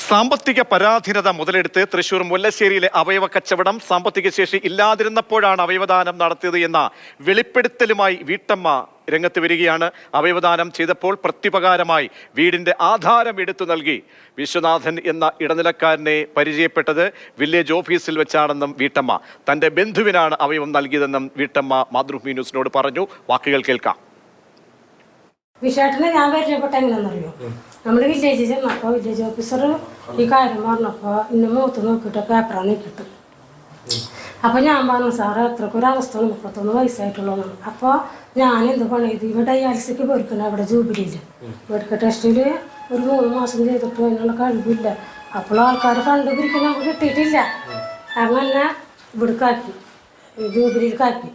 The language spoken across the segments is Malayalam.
സാമ്പത്തിക പരാധീനത മുതലെടുത്ത് തൃശൂർ മുല്ലശ്ശേരിയിലെ അവയവ കച്ചവടം സാമ്പത്തിക ശേഷി ഇല്ലാതിരുന്നപ്പോഴാണ് അവയവദാനം നടത്തിയത് എന്ന വെളിപ്പെടുത്തലുമായി വീട്ടമ്മ രംഗത്ത് വരികയാണ്. അവയവദാനം ചെയ്തപ്പോൾ പ്രത്യുപകാരമായി വീടിന്റെ ആധാരം എടുത്തു നൽകി. വിശ്വനാഥൻ എന്ന ഇടനിലക്കാരനെ പരിചയപ്പെട്ടത് വില്ലേജ് ഓഫീസിൽ വെച്ചാണെന്നും വീട്ടമ്മ തന്റെ ബന്ധുവിനാണ് അവയവം നൽകിയതെന്നും വീട്ടമ്മ മാതൃഭൂമി ന്യൂസിനോട് പറഞ്ഞു. വാക്കുകൾ കേൾക്കാം. വിഷയത്തിനെ ഞാൻ പരിചയപ്പെട്ട എങ്ങനെയാണെന്നറിയോ, നമ്മൾ വില്ലേജിൽ ചെന്നപ്പോൾ വില്ലേജ് ഓഫീസർ ഈ കാര്യം പറഞ്ഞപ്പോൾ ഇന്ന് മൂത്ത് നോക്കിയിട്ട് പേപ്പറാണ് കിട്ടും. അപ്പോൾ ഞാൻ പറഞ്ഞു, സാറ് എത്രക്ക് ഒരു അവസ്ഥ 31 വയസ്സായിട്ടുള്ളതാണ്. അപ്പോൾ ഞാൻ എന്ത് പണി ചെയ്തു, ഇവിടെ ഡയാലിസിക്ക് പോയിരിക്കണം അവിടെ ജൂബിലിയിൽ. മെഡിക്കൽ ടെസ്റ്റിൽ ഒരു 3 മാസം ചെയ്തിട്ട് അതിനുള്ള കഴിവില്ല. അപ്പോൾ ആൾക്കാർ ഫണ്ട് പിരിക്കാൻ നമുക്ക് കിട്ടിയിട്ടില്ല. അങ്ങനെ ഇവിടേക്കാക്കി, ജൂബിലിയിലേക്കാക്കി.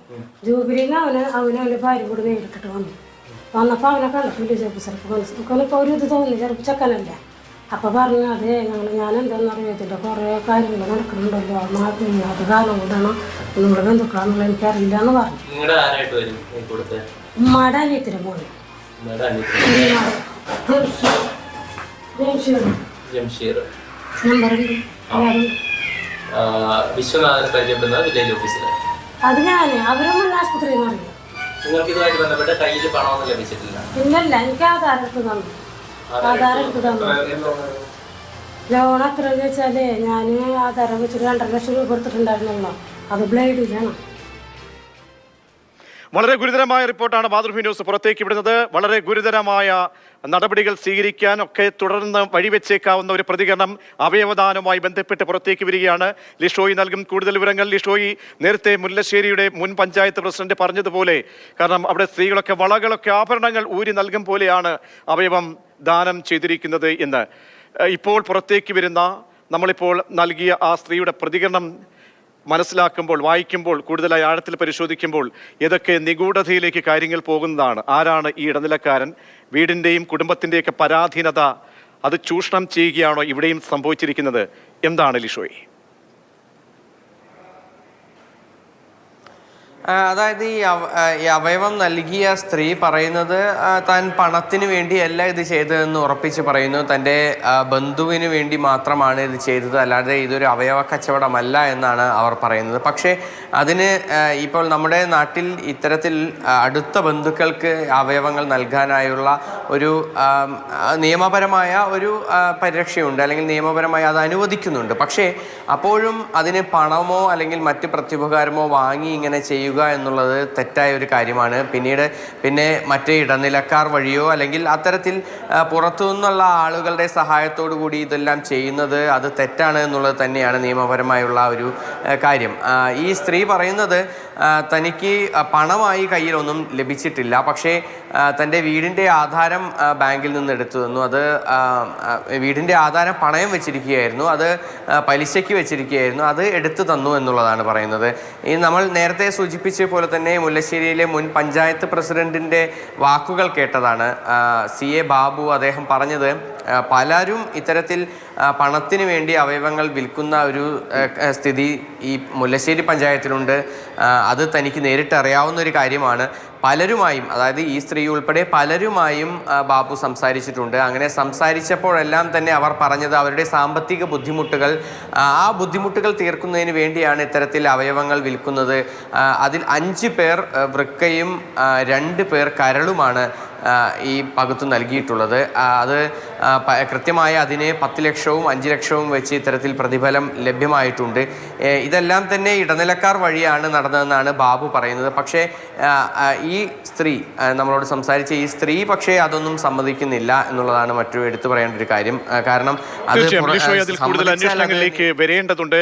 ജൂബിലിയിൽ അവൻ്റെ ഭാര്യ കൂടെ നേരിട്ടിട്ട് വന്നപ്പോൾ അവനെ കണ്ടപ്പോൾ വില്ലേജ് ഓഫീസർക്ക് മനസ്സിലാക്കാനിപ്പോൾ ഒരു ഇത് തോന്നി, ചിലപ്പോൾ ചെക്കനല്ല. അപ്പോൾ പറഞ്ഞു, അതെ ഞാൻ എന്താണെന്ന് അറിയത്തില്ല, കുറേ കാര്യങ്ങൾ നടക്കുന്നുണ്ടല്ലോ, അത് കാലം കൊണ്ടാണ് നിങ്ങളുടെ ബന്ധുക്കളാണെന്നുള്ള എനിക്കറിയില്ല എന്ന് പറഞ്ഞു. ഉമ്മയുടെ അനിയത്തിൻ്റെ മോനെ അത് ഞാൻ അവരെ മുൻ ആശുപത്രിയിൽ നിന്ന് അറിയാം. ഇല്ലല്ല, എനിക്ക് ആധാരം എടുത്ത് തന്നു. ലോൺ എത്രയെന്ന് വെച്ചാല് ഞാൻ ആധാരം വെച്ചിട്ട് 2.5 ലക്ഷം രൂപ എടുത്തിട്ടുണ്ടായിരുന്നല്ലോ, അത് ബ്ലേഡിലാണ്. വളരെ ഗുരുതരമായ റിപ്പോർട്ടാണ് മാതൃഭൂമി ന്യൂസ് പുറത്തേക്ക് വിടുന്നത്. വളരെ ഗുരുതരമായ നടപടികൾ സ്വീകരിക്കാൻ ഒക്കെ തുടർന്ന് വഴിവെച്ചേക്കാവുന്ന ഒരു പ്രതികരണം അവയവദാനവുമായി ബന്ധപ്പെട്ട് പുറത്തേക്ക് വരികയാണ്. ലിഷോയി നൽകും കൂടുതൽ വിവരങ്ങൾ. ലിഷോയി, നേരത്തെ മുല്ലശ്ശേരിയുടെ മുൻ പഞ്ചായത്ത് പ്രസിഡന്റ് പറഞ്ഞതുപോലെ, കാരണം അവിടെ സ്ത്രീകളൊക്കെ വളകളൊക്കെ ആഭരണങ്ങൾ ഊരി നൽകും പോലെയാണ് അവയവം ദാനം ചെയ്തിരിക്കുന്നത് എന്ന് ഇപ്പോൾ പുറത്തേക്ക് വരുന്ന, നമ്മളിപ്പോൾ നൽകിയ ആ സ്ത്രീയുടെ പ്രതികരണം മനസ്സിലാക്കുമ്പോൾ, വായിക്കുമ്പോൾ, കൂടുതലായി ആഴത്തിൽ പരിശോധിക്കുമ്പോൾ ഏതൊക്കെ നിഗൂഢതയിലേക്ക് കാര്യങ്ങൾ പോകുന്നതാണ്. ആരാണ് ഈ ഇടനിലക്കാരൻ? വീടിൻ്റെയും കുടുംബത്തിൻ്റെയൊക്കെ പരാധീനത അത് ചൂഷണം ചെയ്യുകയാണോ ഇവിടെയും സംഭവിച്ചിരിക്കുന്നത്? എന്താണ് ലിഷോയി? അതായത് ഈ അവയവം നൽകിയ സ്ത്രീ പറയുന്നത് താൻ പണത്തിന് വേണ്ടിയല്ല ഇത് ചെയ്തതെന്ന് ഉറപ്പിച്ച് പറയുന്നു. തൻ്റെ ബന്ധുവിന് വേണ്ടി മാത്രമാണ് ഇത് ചെയ്തത്, അല്ലാതെ ഇതൊരു അവയവ കച്ചവടമല്ല എന്നാണ് അവർ പറയുന്നത്. പക്ഷേ അതിന് ഇപ്പോൾ നമ്മുടെ നാട്ടിൽ ഇത്തരത്തിൽ അടുത്ത ബന്ധുക്കൾക്ക് അവയവങ്ങൾ നൽകാനായുള്ള ഒരു നിയമപരമായ ഒരു പരിരക്ഷയുണ്ട്, അല്ലെങ്കിൽ നിയമപരമായി അത് അനുവദിക്കുന്നുണ്ട്. പക്ഷേ അപ്പോഴും അതിന് പണമോ അല്ലെങ്കിൽ മറ്റ് പ്രത്യുപകാരമോ വാങ്ങി ഇങ്ങനെ ചെയ്യുക എന്നുള്ളത് തെറ്റായ ഒരു കാര്യമാണ്. പിന്നെ മറ്റ് ഇടനിലക്കാർ വഴിയോ അല്ലെങ്കിൽ അത്തരത്തിൽ പുറത്തു നിന്നുള്ള ആളുകളുടെ സഹായത്തോടു കൂടി ഇതെല്ലാം ചെയ്യുന്നത് അത് തെറ്റാണ് എന്നുള്ളത് തന്നെയാണ് നിയമപരമായുള്ള ഒരു കാര്യം. ഈ സ്ത്രീ പറയുന്നത് തനിക്ക് പണമായി കയ്യിലൊന്നും ലഭിച്ചിട്ടില്ല, പക്ഷേ തൻ്റെ വീടിൻ്റെ ആധാരം ബാങ്കിൽ നിന്ന് എടുത്തു തന്നു. അത് വീടിൻ്റെ ആധാരം പണയം വെച്ചിരിക്കുകയായിരുന്നു, അത് പലിശയ്ക്ക് വെച്ചിരിക്കുകയായിരുന്നു, അത് എടുത്തു തന്നു എന്നുള്ളതാണ് പറയുന്നത്. ഈ നമ്മൾ നേരത്തെ സൂചിപ്പിച്ച പോലെ തന്നെ മുല്ലശ്ശേരിയിലെ മുൻ പഞ്ചായത്ത് പ്രസിഡന്റിൻ്റെ വാക്കുകൾ കേട്ടതാണ്. CA ബാബു അദ്ദേഹം പറഞ്ഞത്, പലരും ഇത്തരത്തിൽ പണത്തിന് വേണ്ടി അവയവങ്ങൾ വിൽക്കുന്ന ഒരു സ്ഥിതി ഈ മുല്ലശ്ശേരി പഞ്ചായത്തിലുണ്ട്. അത് തനിക്ക് നേരിട്ട് അറിയാവുന്ന ഒരു കാര്യമാണ്. പലരുമായും, അതായത് ഈ സ്ത്രീ ഉൾപ്പെടെ പലരുമായും ബാബു സംസാരിച്ചിട്ടുണ്ട്. അങ്ങനെ സംസാരിച്ചപ്പോഴെല്ലാം തന്നെ അവർ പറഞ്ഞത് അവരുടെ സാമ്പത്തിക ബുദ്ധിമുട്ടുകൾ, ആ ബുദ്ധിമുട്ടുകൾ തീർക്കുന്നതിന് വേണ്ടിയാണ് ഇത്തരത്തിൽ അവയവങ്ങൾ വിൽക്കുന്നത്. അതിൽ 5 പേർ വൃക്കയും 2 പേർ കരളുമാണ് ഈ പകുത്തു നൽകിയിട്ടുള്ളത്. അത് കൃത്യമായി അതിന് 10 ലക്ഷവും 5 ലക്ഷവും വെച്ച് ഇത്തരത്തിൽ പ്രതിഫലം ലഭ്യമായിട്ടുണ്ട്. ഇതെല്ലാം തന്നെ ഇടനിലക്കാർ വഴിയാണ് നടന്നതെന്നാണ് ബാബു പറയുന്നത്. പക്ഷേ ഈ സ്ത്രീ, നമ്മളോട് സംസാരിച്ച ഈ സ്ത്രീ പക്ഷേ അതൊന്നും സമ്മതിക്കുന്നില്ല എന്നുള്ളതാണ് മറ്റൊരു എടുത്തു പറയേണ്ട ഒരു കാര്യം. കാരണം അത് കൂടുതൽ അന്വേഷണങ്ങളിലേക്ക് വരേണ്ടതുണ്ട്.